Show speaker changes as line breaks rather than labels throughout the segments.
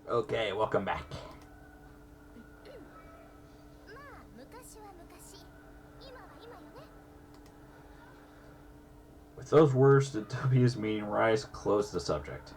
Okay, welcome back. With those words, the W's meeting Rise closed the subject.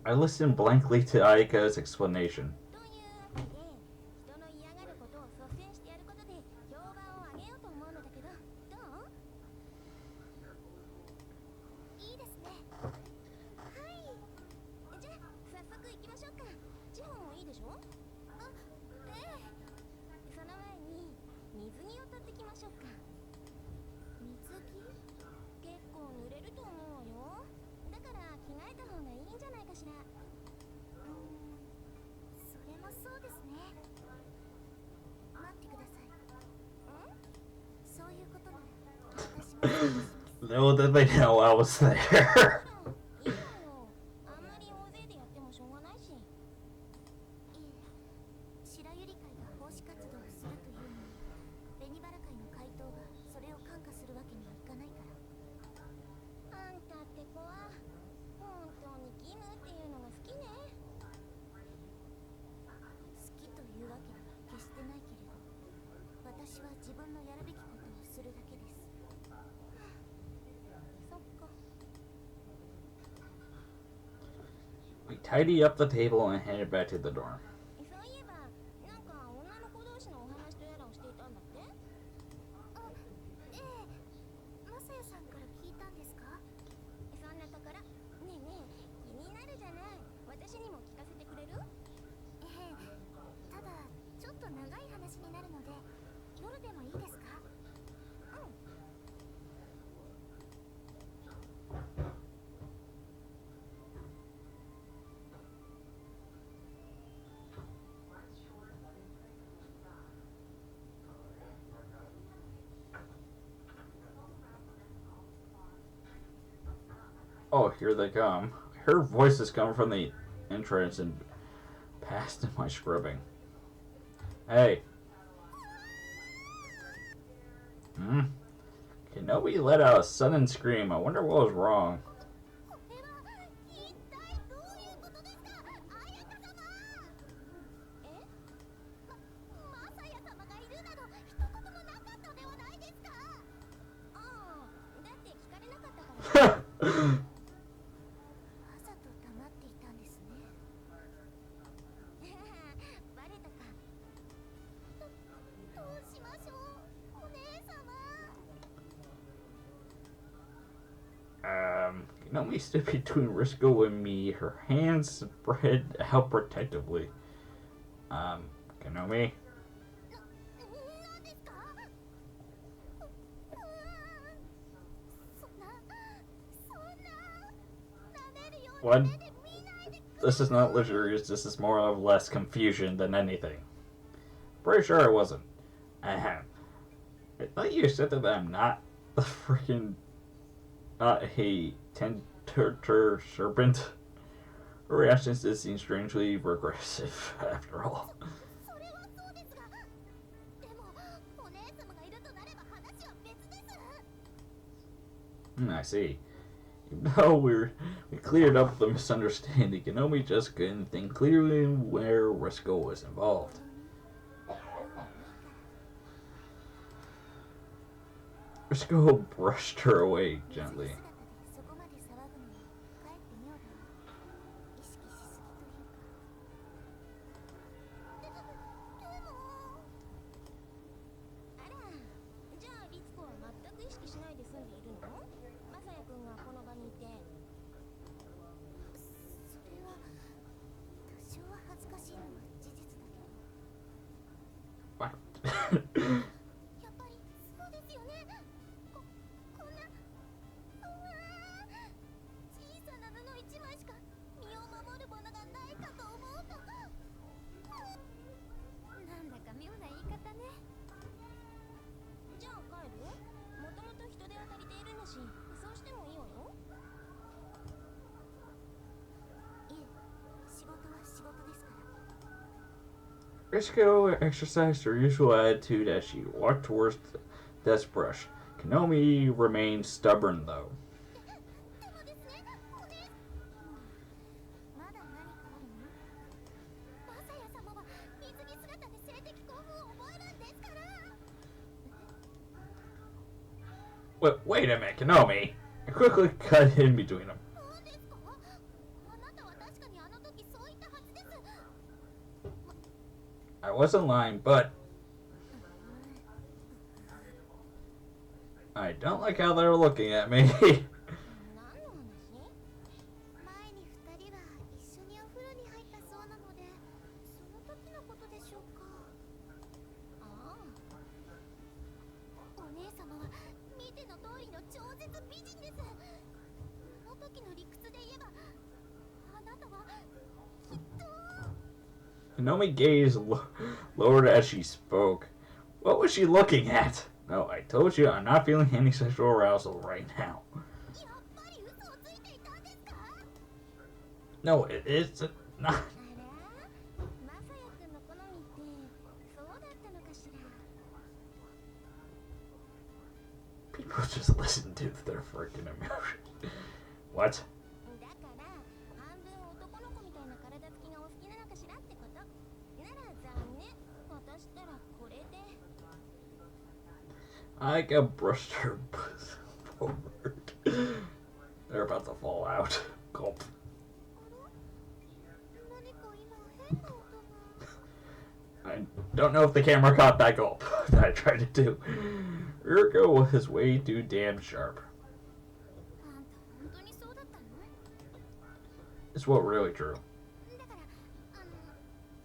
I listened blankly to Aika's explanation. Little did they know I was there. We tidy up the table and headed back to the dorm. Oh, here they come. I heard voices coming from the entrance and past my scrubbing. Hey. Kenobi let out a sudden scream. I wonder what was wrong. Kenobi stood between Risco and me, her hands spread out protectively. Kenobi? What? This is not luxurious, this is more or less confusion than anything. Pretty sure I wasn't. Ahem. I thought you accepted that I'm not the freaking... not a tentator serpent. Her reactions did seem strangely regressive, after all. I see. Even though we cleared up the misunderstanding, Kenobi just couldn't think clearly where Risco was involved. Risco brushed her away gently. What?
やっぱりそうですよね。こんな小さな布一枚しか身を守るものがないかと思うと、なんだか妙な言い方ね。じゃあ帰る？もともと人手は足りているんだし、そうしてもいいわよ。いえ、仕事は仕事ですから。
Risco exercised her usual attitude as she walked towards the desk brush. Kanomi remained stubborn, though.
でもですね、お姉。まだ何かあるの？マサヤ様は水着姿で性的興奮を覚えるんですから。
Wait a minute, Kanomi! I quickly cut in between them.
そうですか？あなたは確かにあの時そう言ったはずです。
I wasn't lying, but I don't like how they're looking at me.
何の話？前に二人は一緒にお風呂に入ったそうなので、その時のことでしょうか。ああ、お姉様は見ての通りの超絶美人です。あの時の理屈で言えば、あなたはきっと。
Kanomi gaze lowered as she spoke. What was she looking at? No, I told you I'm not feeling any sexual arousal right now.
やっぱり嘘をついていたんですか？
No, it's not.
あら、マサヤ君の好みってそうだったのかしら。
People just listen to their freaking emotions. What?
だから半分男の子みたいな体つきがお好きなのかしらってこと。なら残念。私ったらこれで。
I got brushed her forward. They're about to fall out. Gulp.
何か今変な音が。
I don't know if the camera caught that gulp that I tried to do. Urgo was way too damn sharp.
あんた本当にそうだったの？
It's what really true.
だから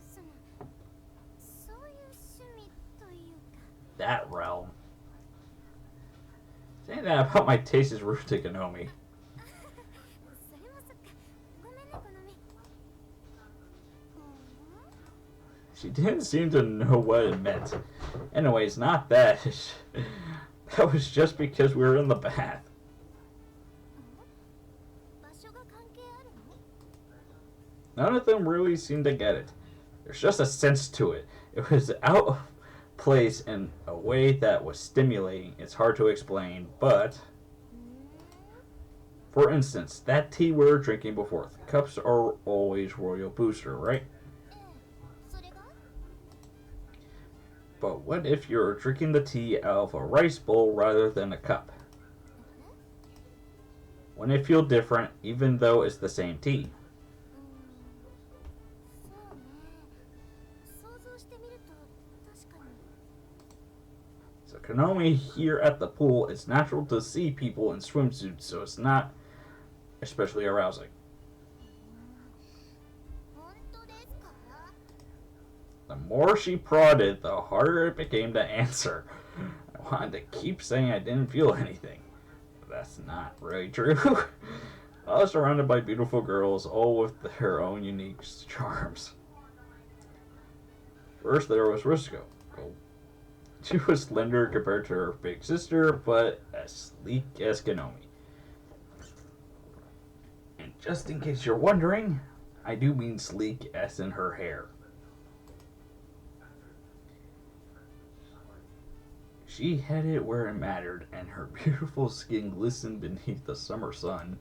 そういう趣味というか。
That realm. Saying that about my taste is rude to Kanomi.
それもそっか。ごめんね、好み。
She didn't seem to know what it meant. Anyways, not that. That was just because we were in the bath.
場所が関係あるの？
None of them really seemed to get it. There's just a sense to it. It was out of place in a way that was stimulating. It's hard to explain, but for instance, that tea we were drinking before. The cups are always Royal Booster, right?
ええ、それが？
But what if you're drinking the tea out of a rice bowl rather than a cup? Wouldn't it feel different even though it's the same tea?
そうね。想像してみると確かに。
So Kanomi here at the pool, it's natural to see people in swimsuits, so it's not especially arousing.
本当ですか？
The more she prodded, the harder it became to answer. I wanted to keep saying I didn't feel anything. But that's not really true. I was surrounded by beautiful girls, all with their own unique charms. First there was Risco. She was slender compared to her big sister, but as sleek as Kanomi. And just in case you're wondering, I do mean sleek as in her hair. She had it where it mattered, and her beautiful skin glistened beneath the summer sun.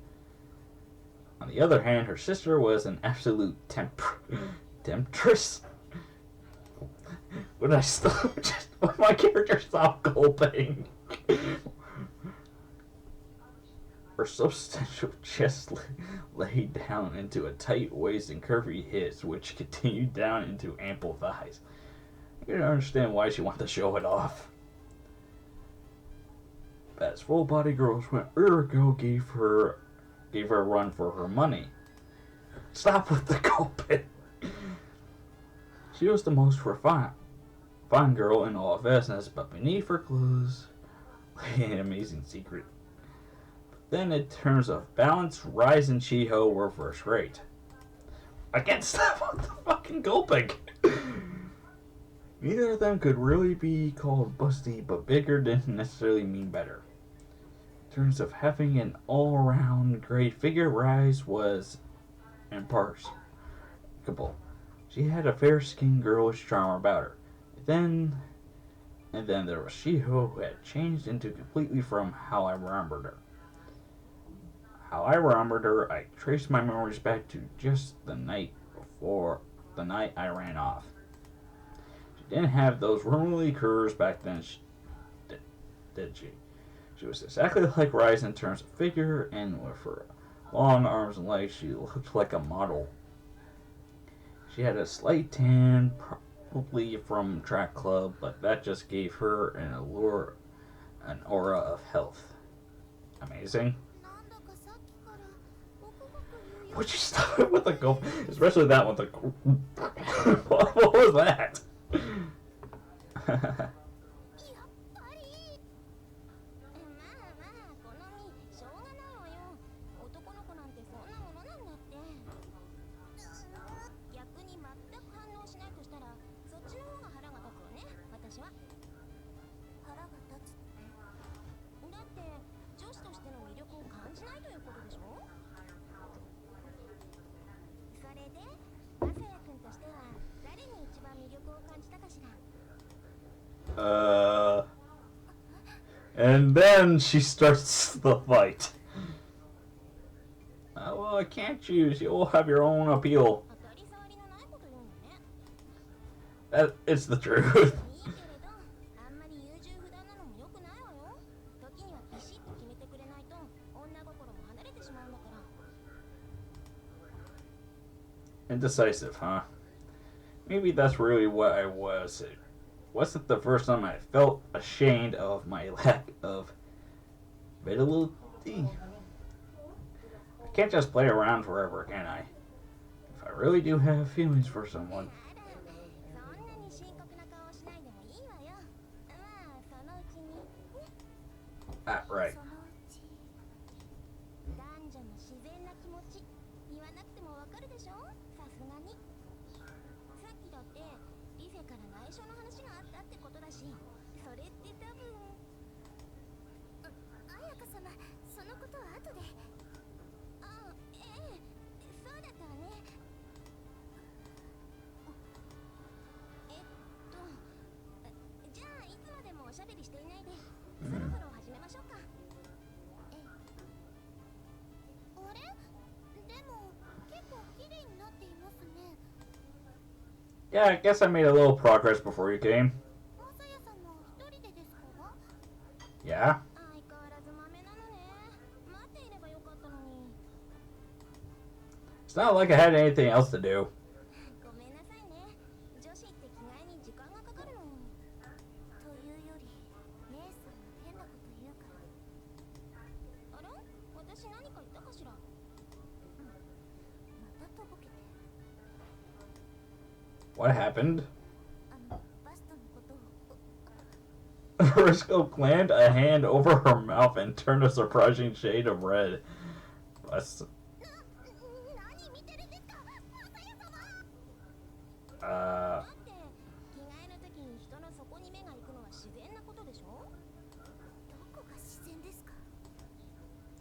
On the other hand, her sister was an absolute temptress. When I stopped, just when my character stopped gulping, her substantial chest laid down into a tight waist and curvy hips, which continued down into ample thighs. I can understand why she wanted to show it off. As full-body girls went, Urgo gave her a run for her money. Stop with the gulping. She was the most refined. fine girl in all vastness, but beneath her clothes lay an amazing secret. Then, in terms of balance, Rise and Chiho were first rate. I can't stop with the fucking gulping. Neither of them could really be called busty, but bigger didn't necessarily mean better. In terms of having an all-around great figure, Rise was impartial. She had a fair-skinned girlish charm about her. And then there was Shiho, who had changed into completely from how I remembered her. How I remembered her, I traced my memories back to just the night before the night I ran off. She didn't have those rumbly curves back then, did she? She was exactly like Rise in terms of figure, and with her long arms and legs, she looked like a model. She had a slight tan, probably from track club, but that just gave her an allure, an aura of health. Amazing. Would you stop it with the go? Especially that one. What was that? And then she starts the fight. Well, I can't choose. You'll have your own appeal. It's the truth. Indecisive, huh? Maybe that's really what I was. It wasn't the first time I felt ashamed of my lack of fidelity. I can't just play around forever, can I? If I really do have feelings for someone. Ah, right. Yeah, I guess I made a little progress before you came. Yeah? It's not like I had anything else to do. What happened? Risco clammed a hand over her mouth and turned a surprising shade of red. Bust.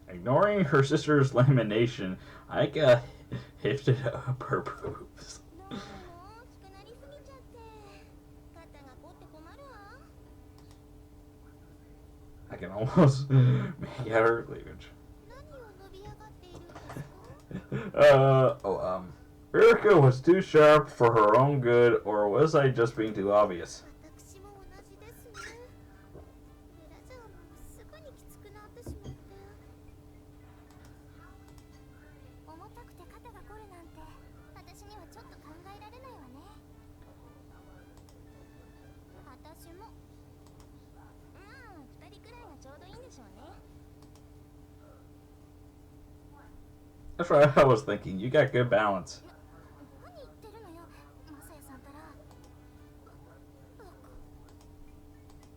Ignoring her sister's lamentation, Aika lifted up her boobs. I can almost make out her cleavage. Ririka was too sharp for her own good, or was I just being too obvious? That's what I was thinking. You got good balance.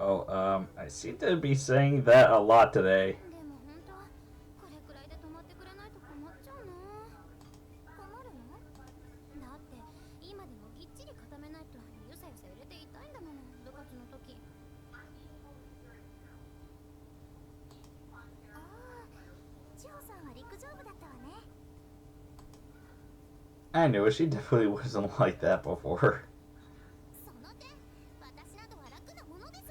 Oh, I seem to be saying that a lot today.
でも本当これくらいで止まってくれないと困っちゃうな。困るの？だって今でもぎっちり固めないとゆさゆさ揺れて痛いんだもの、部活の時。ああ、千穂さんは陸上部だったわね。
I knew it. She definitely wasn't like that before.
その点私などは楽なものです。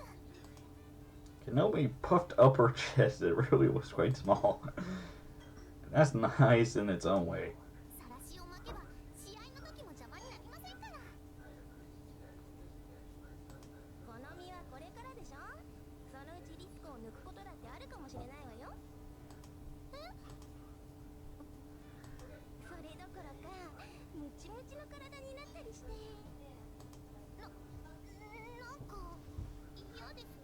Kenobi puffed up her chest. It really was quite small. That's nice in its own way.
さらしを巻けば試合の時も邪魔になりませんから。この身はこれからでしょ。そのうちリスクを抜くことだってあるかもしれないわよ。え？それどころかムチムチの体になったりして。なんか嫌です。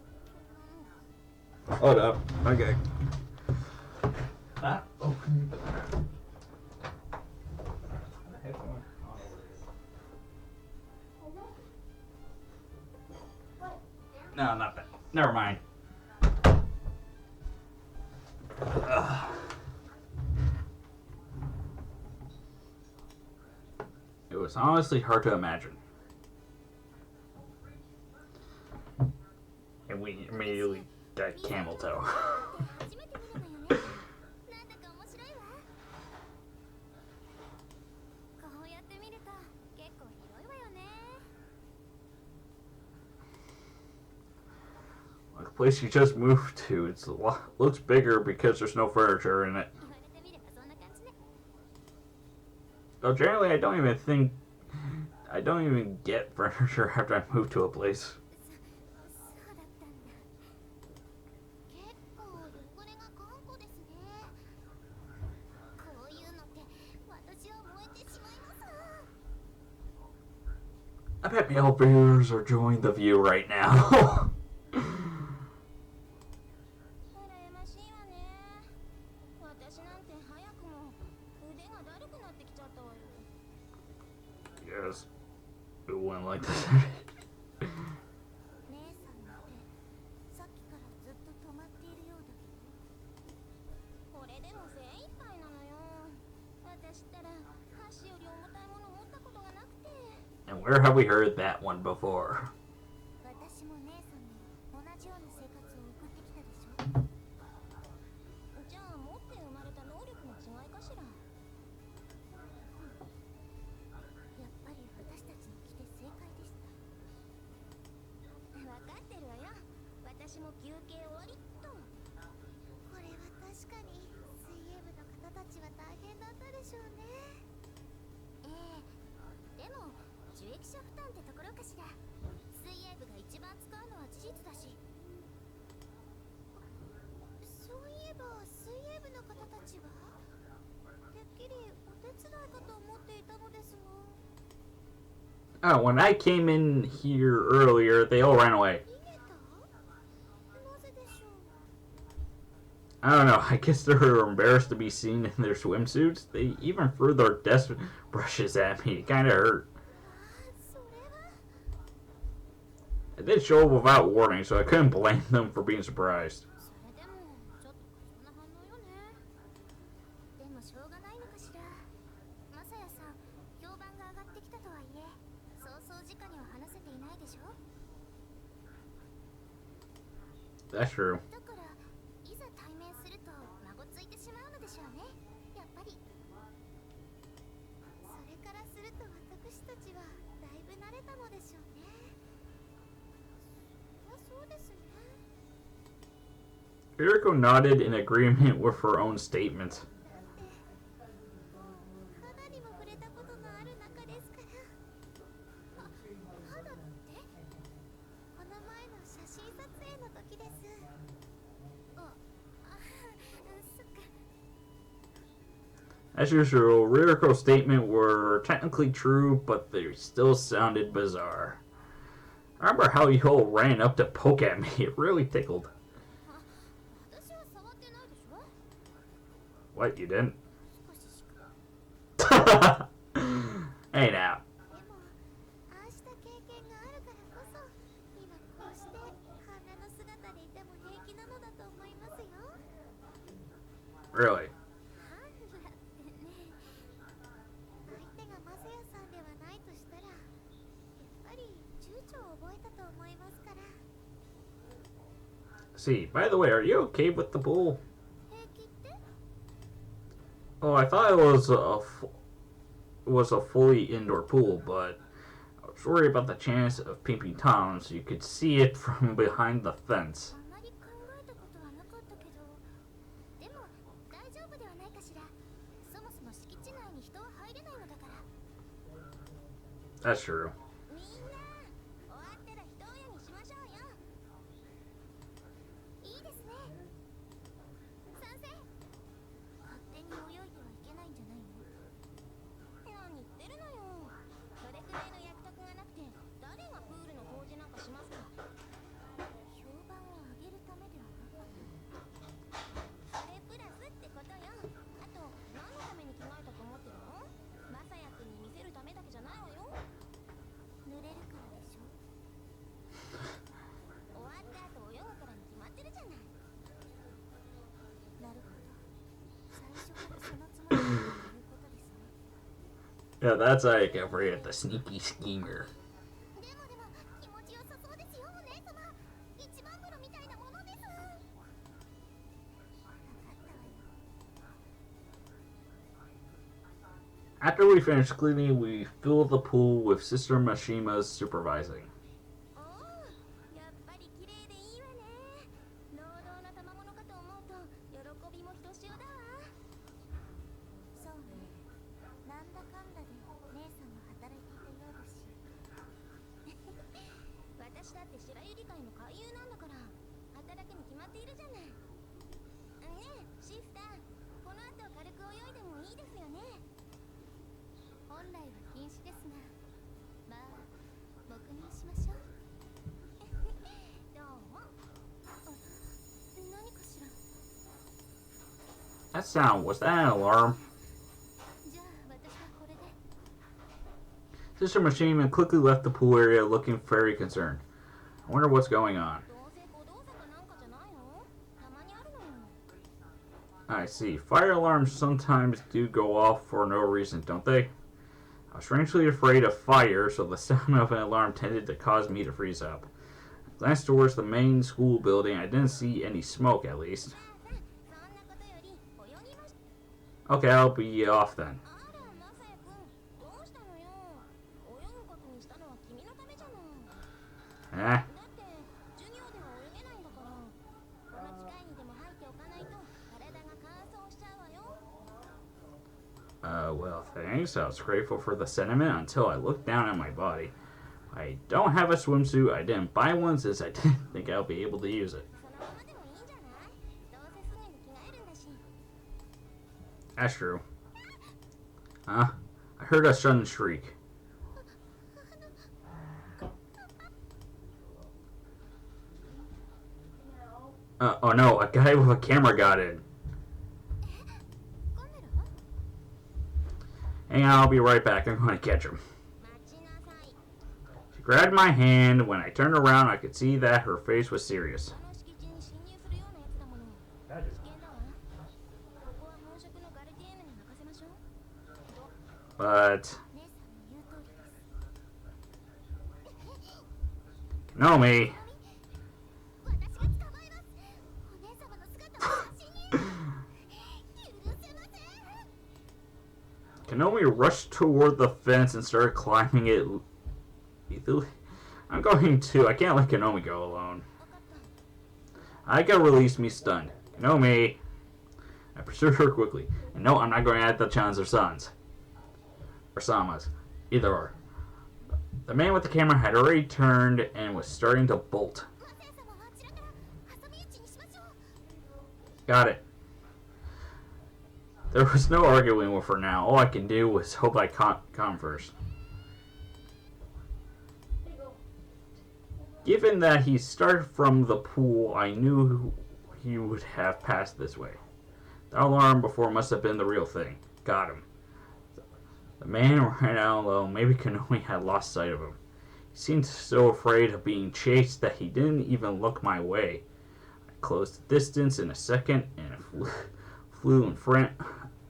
Hold up. Okay. Ah, open the door. No, not that. Never mind. Ugh. It was honestly hard to imagine. And we immediately got camel toe.
初めて見るのよね。なんだか面白いわ。こうやって見ると結構広いわよね。
The place you just moved to, it's a lot, looks bigger because there's no furniture in it.
言われてみればそんな感じね。
Though generally, I don't even get furniture after I move to a place.
そうだったんだ。結構汚れが頑固ですね。こういうのって私は燃えてしまいます。
I bet male viewers are enjoying the view right now.
羨ましいわね。私なんて早くも腕がだるくなってきちゃったわよ。
Yes, it went like this.
姉さんの手、さっきからずっと止まっているようだけど。これでも精一杯なのよ。私ったら箸より重たいもの持ったことがなくて。
And where have we heard that one before?
私も姉さんも同じような生活を送ってきたでしょ。じゃあ持って生まれた能力の違いかしら。やっぱり私たちの来て正解でした。分かってるわよ。私も休憩終わりっと。これは確かに水泳部の方たちは大変だったでしょうね。でも受益者負担ってところかしら。水泳部が一番使うのは事実だし。そういえば水泳部の方たちはてっきりお手伝いかと思っていたのですが。
Oh, when I came in here earlier, they all ran away.
逃げた？なぜでしょう。
I don't know, I guess they were embarrassed to be seen in their swimsuits. They even threw their desk brushes at me. It kinda hurt.
それは
I did show up without warning, so I couldn't blame them for being surprised.
それでもちょっと過剰な反応よね。でもしょうがないのかしら。マサヤさん、評判が上がってきたとはいえそうそう直には話せていないでしょ。
That's true.
だからいざ対面すると孫ついてしまうのでしょうね。やっぱり。それからすると私たちはだいぶ慣れたのでしょうね。そうですね。
Kiriko nodded in agreement with her own statement.
だって肌にも触れたことのある仲ですから。肌ってこの前の写真撮影の時です。そっか。
As usual, Ririko's statements were technically true, but they still sounded bizarre. I remember how you all ran up to poke at me. It really tickled.
私は触ってないでしょ。
What, you didn't?
少ししか。
Hey now.
でもああした経験があるからこそ今こうして羽の
Really?
ハンブラってね、相手がマサヤさんではないとしたら、やっぱり躊躇を覚えたと思いますから。
See, by the way, are you okay with the pool?
平気って？
Oh, I thought it was a fully indoor pool, but I was worried about the chance of peeping toms. You could see it from behind the fence.
あまり考えたことはなかったけど、でも大丈夫ではないかしら。そもそも敷地内に人は入れないのだから。
That's true.
みんな、終わったら一泳ぎしましょうよ。いいですね。賛成。勝手に泳いではいけないんじゃないの？何言ってるのよ。それくらいの約束がなくて、誰がプールの工事なんかしますか？評判を上げるためではなかった。それプラスってことよ。あと、何のために着替えたと思ってるの？マサヤ君に見せるためだけじゃないわよ。濡れるからでしょ。終わった後泳ぐからに決まってるじゃない。なるほど。最初からそのつもりだったということですね。
Yeah, that's how I can forget the sneaky schemer.
でも気持ちよさそうですよ、お姉様。一番風呂みたいなものです。分かったわよ。
After we finish cleaning, we fill the pool with Sister Mashima's supervising.
おお、やっぱり綺麗でいいわね。労働の賜物かと思うと喜びもひとしおだわ。そうね。なんだかんだで姉さんも働いていたようだし。私だって白百合会の会友なんだから働くに決まっているじゃない。ねえシスター、この後軽く泳いでもいいですよね。本来は禁止ですが、まあ黙認しましょう。どうも。何かしら。
That sound, was that an alarm?
じゃあ私はこれで。
Sister Mashima quickly left the pool area looking very concerned. I wonder what's going on.
どうせ小動作かなんかじゃないの？たまにあるのよ。
I see. Fire alarms sometimes do go off for no reason, don't they? I was strangely afraid of fire, so the sound of an alarm tended to cause me to freeze up. I glanced towards the main school building. I didn't see any smoke, at least.
さあさあ、そんなことより泳ぎまし。
Okay, I'll be off then.
あら、マサヤ君、どうしたのよ。泳ぐことにしたのは君のためじゃない。
Eh?
だって授業では泳げないんだから、この機械にでも入っておかないと体が乾燥しちゃうわよ。
Well, thanks. I was grateful for the sentiment until I looked down at my body. I don't have a swimsuit. I didn't buy one since I didn't think I'll be able to use it.
そのままでもいいんじゃない？どうせすぐに着替えるんだし。
That's true. Huh? I heard a sudden shriek. Oh no, a guy with a camera got in.
カメラ？
Hang on, I'll be right back. I'm going to catch him.
待ちなさい。
She grabbed my hand. When I turned around, I could see that her face was serious.
この敷地に侵入するようなやつだもの。危険だわ。ここは本職のガルディエーヌに任せましょう。
But
姉さんの言う通りです。
Nomi.
私が捕まえます。お姉様の姿を写真に。許せません。
Kanomi rushed toward the fence and started climbing it lethally. I'm going to. I can't let Kanomi go alone.
分かった。
I got released me stunned. Kanomi. I pursued her quickly. And no, I'm not going at the Chans or Sons. Or Samas. Either or. The man with the camera had already turned and was starting to bolt.
マサヤ様はあちらから挟み撃ちにしましょう。
Got it. There was no arguing with her now. All I can do was hope I calm first. Given that he started from the pool, I knew he would have passed this way. The alarm before must have been the real thing. Got him. The man ran out low. Maybe Kanomi had lost sight of him. He seemed so afraid of being chased that he didn't even look my way. I closed the distance in a second and flew flew in front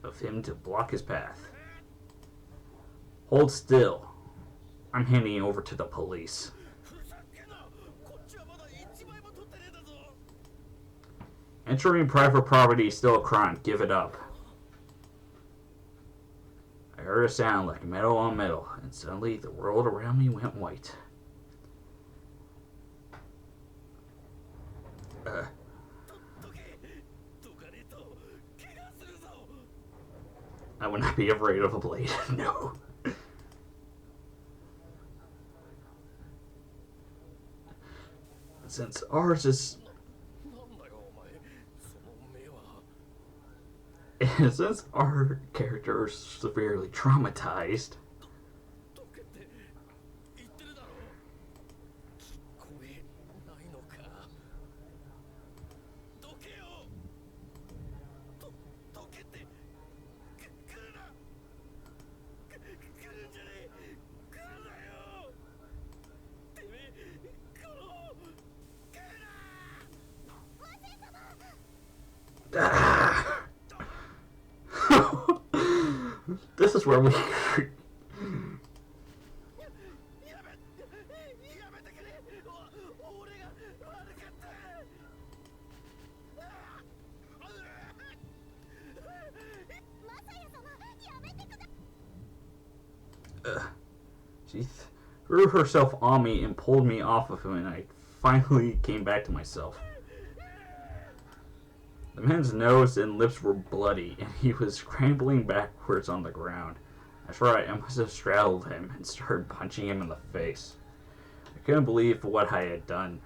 of him to block his path. Hold still. I'm handing you over to the police. Entering private property is still a crime. Give it up. I heard a sound like metal on metal, and suddenly the world around me went white. I would not be afraid of a blade. No. Since ours is... Since our character is severely traumatized, this is where we... She threw herself on me and pulled me off of him, and I finally came back to myself. The man's nose and lips were bloody, and he was scrambling backwards on the ground. That's right, I must have straddled him and started punching him in the face. I couldn't believe what I had done.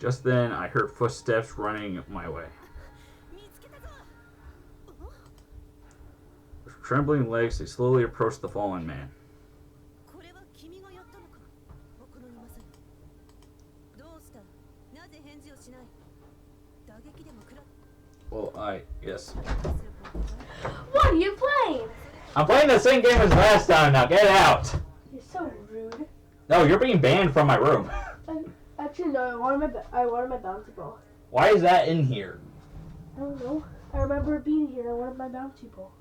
Just then, I heard footsteps running my way. With trembling legs, they slowly approached the fallen man. Well, yes.
What are you playing?
I'm playing the same game as last time now. Get out.
You're so rude.
No, you're being banned from my room.
Actually, no. I wanted my bouncy ball.
Why is that in here?
I don't know. I remember it being here. I wanted my bouncy ball.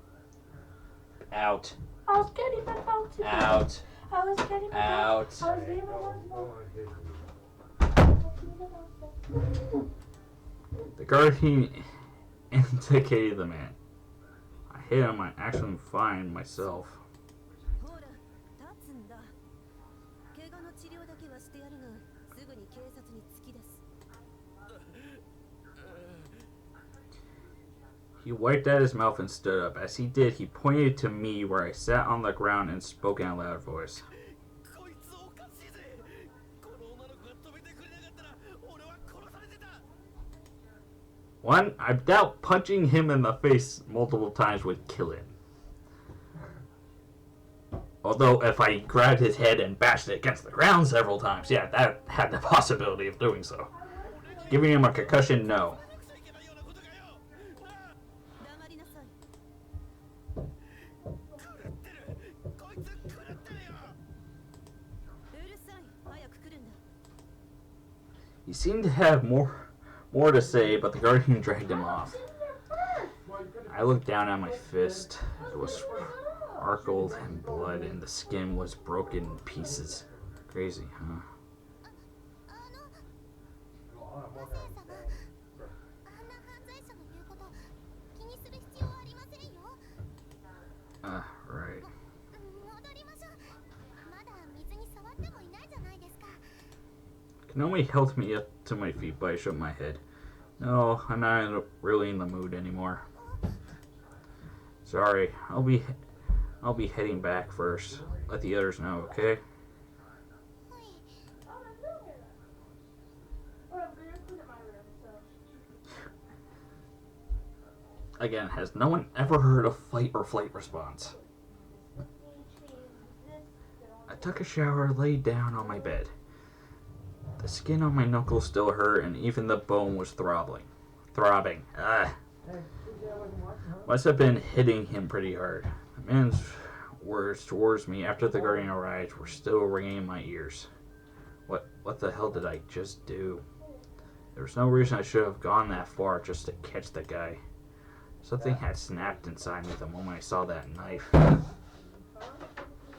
Out.
I was getting my bouncy ball.
Out.
I was getting my
Out.
bouncy ball. I was getting my bouncy ball.
The guardian indicated the man. I hit him. I actually find myself. He wiped at his mouth and stood up. As he did, he pointed to me where I sat on the ground and spoke in a loud voice. One, I doubt punching him in the face multiple times would kill him. Although, if I grabbed his head and bashed it against the ground several times, yeah, that had the possibility of doing so. Giving him a concussion, no. He seemed to have more to say, but the guardian dragged him off. I looked down at my fist. It was sparkled in blood, and the skin was broken in pieces. Crazy, huh? Right. Kanomi held me up to my feet, but I shook my head. No, I'm not really in the mood anymore. Sorry, I'll be heading back first. Let the others know, okay? Again, has no one ever heard of fight or flight response? I took a shower, laid down on my bed. The skin on my knuckles still hurt, and even the bone was throbbing. Must have been hitting him pretty hard. The man's words towards me after the guardian arrived were still ringing in my ears. What the hell did I just do? There was no reason I should have gone that far just to catch the guy. Something had snapped inside me the moment I saw that knife. The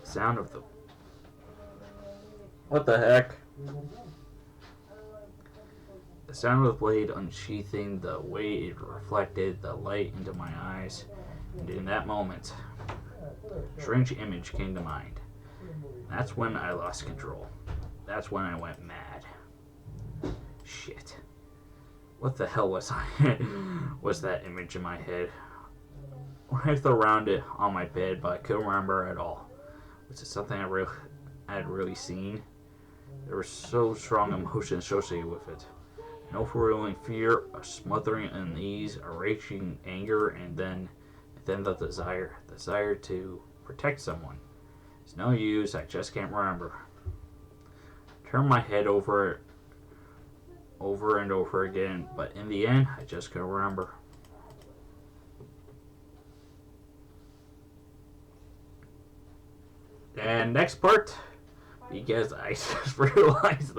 sound of the... What the heck? The sound of the blade unsheathing, the way it reflected the light into my eyes, and in that moment, a strange image came to mind. That's when I lost control. That's when I went mad. Shit. What the hell was was that image in my head? I looked around it on my bed, but I couldn't remember at all. Was it something I had really seen? There was so strong emotion associated with it. An overwhelming fear, a smothering unease, a raging anger, and then the desire to protect someone. It's no use, I just can't remember. Turn my head over and over again, but in the end, I just couldn't remember. And next part, because I just realized